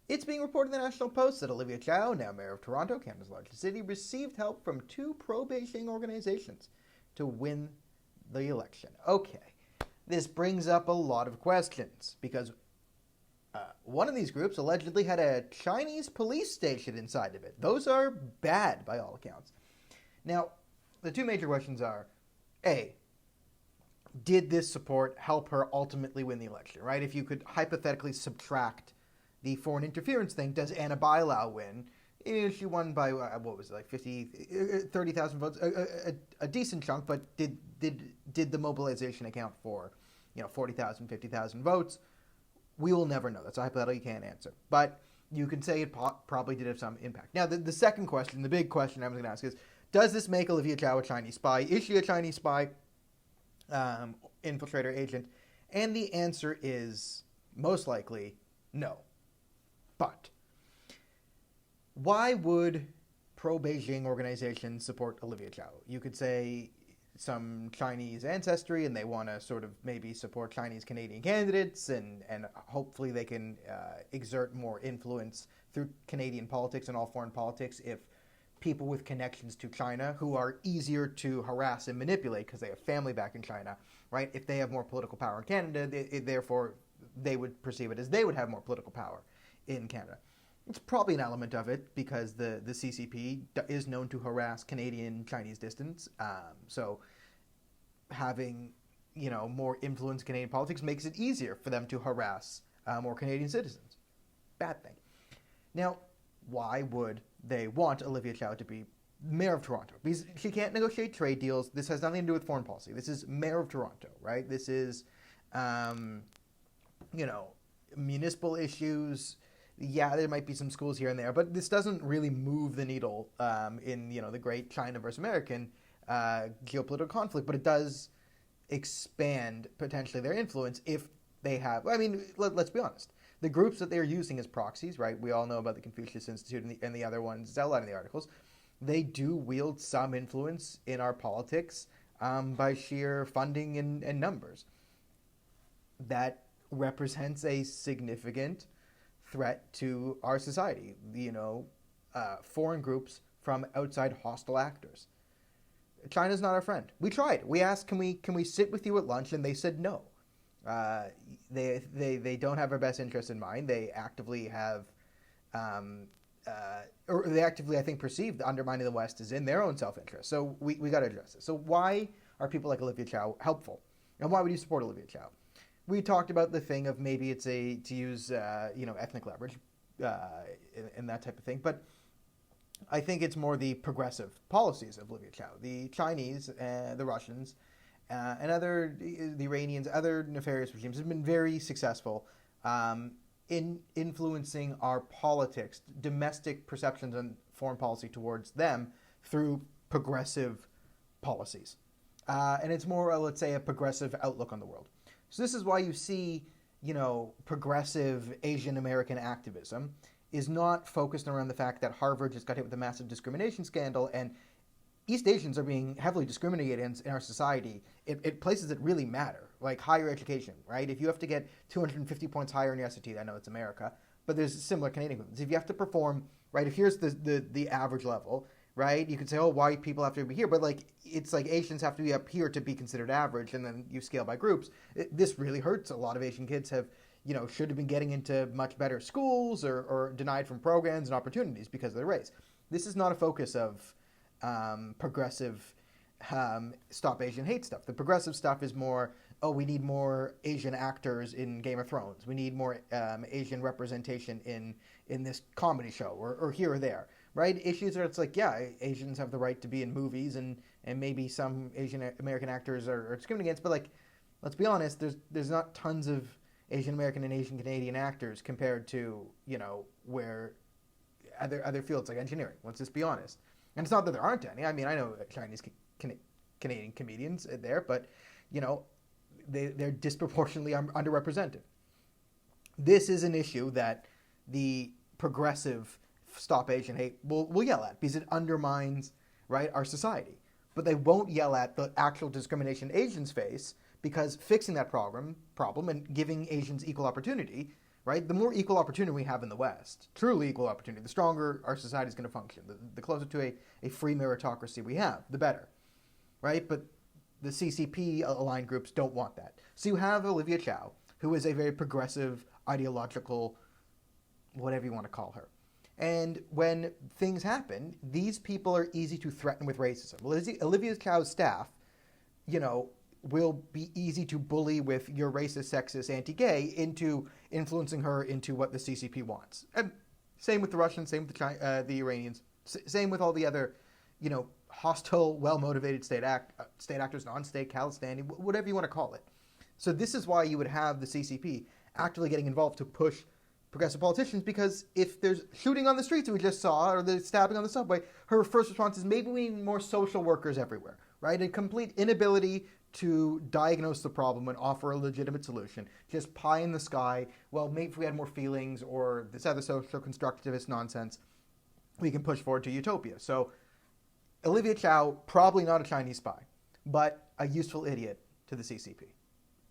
It's being reported in the National Post that Olivia Chow, now mayor of Toronto, Canada's largest city, received help from two pro-Beijing organizations to win the election. Okay, this brings up a lot of questions because one of these groups allegedly had a Chinese police station inside of it. Those are bad by all accounts. Now, the two major questions are, A, did this support help her ultimately win the election, right? If you could hypothetically subtract the foreign interference thing, does Anna Bilau win? She won by, what was it, like 30,000 votes, a decent chunk, but did the mobilization account for, 40,000, 50,000 votes? We will never know. That's a hypothetical you can't answer. But you can say it probably did have some impact. Now, the second question, the big question I'm going to ask is, does this make Olivia Chow a Chinese spy? Is she a Chinese spy, infiltrator, agent? And the answer is most likely no. But why would pro-Beijing organizations support Olivia Chow? You could say some Chinese ancestry and they want to sort of maybe support Chinese-Canadian candidates and hopefully they can exert more influence through Canadian politics and all foreign politics if people with connections to China who are easier to harass and manipulate because they have family back in China, right? If they have more political power in Canada, therefore they would perceive it as they would have more political power in Canada. It's probably an element of it because the CCP is known to harass Canadian-Chinese distance. So having, more influence in Canadian politics makes it easier for them to harass more Canadian citizens. Bad thing. Now, why would they want Olivia Chow to be mayor of Toronto? Because she can't negotiate trade deals. This has nothing to do with foreign policy. This is mayor of Toronto, right? This is, municipal issues. Yeah, there might be some schools here and there, but this doesn't really move the needle in the great China versus American geopolitical conflict. But it does expand potentially their influence if they have. I mean, let's be honest. The groups that they're using as proxies, right? We all know about the Confucius Institute and the other ones outlined in the articles. They do wield some influence in our politics by sheer funding and numbers. That represents a significant threat to our society. Foreign groups from outside hostile actors. China's not our friend. We tried. We asked, can we sit with you at lunch? And they said no. They don't have our best interest in mind. They actively have, or they actively, I think, perceive the undermining the West is in their own self-interest. So we got to address this. So why are people like Olivia Chow helpful? And why would you support Olivia Chow? We talked about the thing of maybe it's to use ethnic leverage and that type of thing, but I think it's more the progressive policies of Olivia Chow. The Chinese, the Russians, and the Iranians, other nefarious regimes have been very successful in influencing our politics, domestic perceptions and foreign policy towards them through progressive policies. And it's more, let's say, a progressive outlook on the world. So this is why you see, progressive Asian American activism is not focused around the fact that Harvard just got hit with a massive discrimination scandal and East Asians are being heavily discriminated against in our society at places that really matter, like higher education, right? If you have to get 250 points higher in your SAT, I know it's America, but there's similar Canadian movements. If you have to perform, right, if here's the average level, right, you could say, oh, white people have to be here, but it's like Asians have to be up here to be considered average, and then you scale by groups. This really hurts. A lot of Asian kids should have been getting into much better schools or denied from programs and opportunities because of their race. This is not a focus of progressive Stop Asian Hate stuff. The progressive stuff is more, we need more Asian actors in Game of Thrones. We need more Asian representation in this comedy show or here or there, right? Issues are, it's like, yeah, Asians have the right to be in movies and maybe some Asian American actors are discriminated against, but let's be honest, there's not tons of Asian American and Asian Canadian actors compared to, where other fields like engineering. Let's just be honest. And it's not that there aren't any. I mean, I know Chinese Canadian comedians there, but, they're disproportionately underrepresented. This is an issue that the progressive Stop Asian Hate will yell at because it undermines, right, our society. But they won't yell at the actual discrimination Asians face because fixing that problem and giving Asians equal opportunity, right? The more equal opportunity we have in the West, truly equal opportunity, the stronger our society is going to function. The closer to a free meritocracy we have, the better, right? But the CCP aligned groups don't want that. So you have Olivia Chow, who is a very progressive, ideological, whatever you want to call her. And when things happen, these people are easy to threaten with racism. Olivia Chow's staff, will be easy to bully with your racist, sexist, anti-gay into influencing her into what the CCP wants. And same with the Russians, same with the Iranians, same with all the other, hostile, well-motivated state actors, non-state, Khalistani, whatever you want to call it. So this is why you would have the CCP actively getting involved to push progressive politicians, because if there's shooting on the streets we just saw, or the stabbing on the subway, her first response is maybe we need more social workers everywhere, right? A complete inability to diagnose the problem and offer a legitimate solution. Just pie in the sky, well, maybe if we had more feelings or this other social constructivist nonsense, we can push forward to utopia. So Olivia Chow, probably not a Chinese spy, but a useful idiot to the CCP.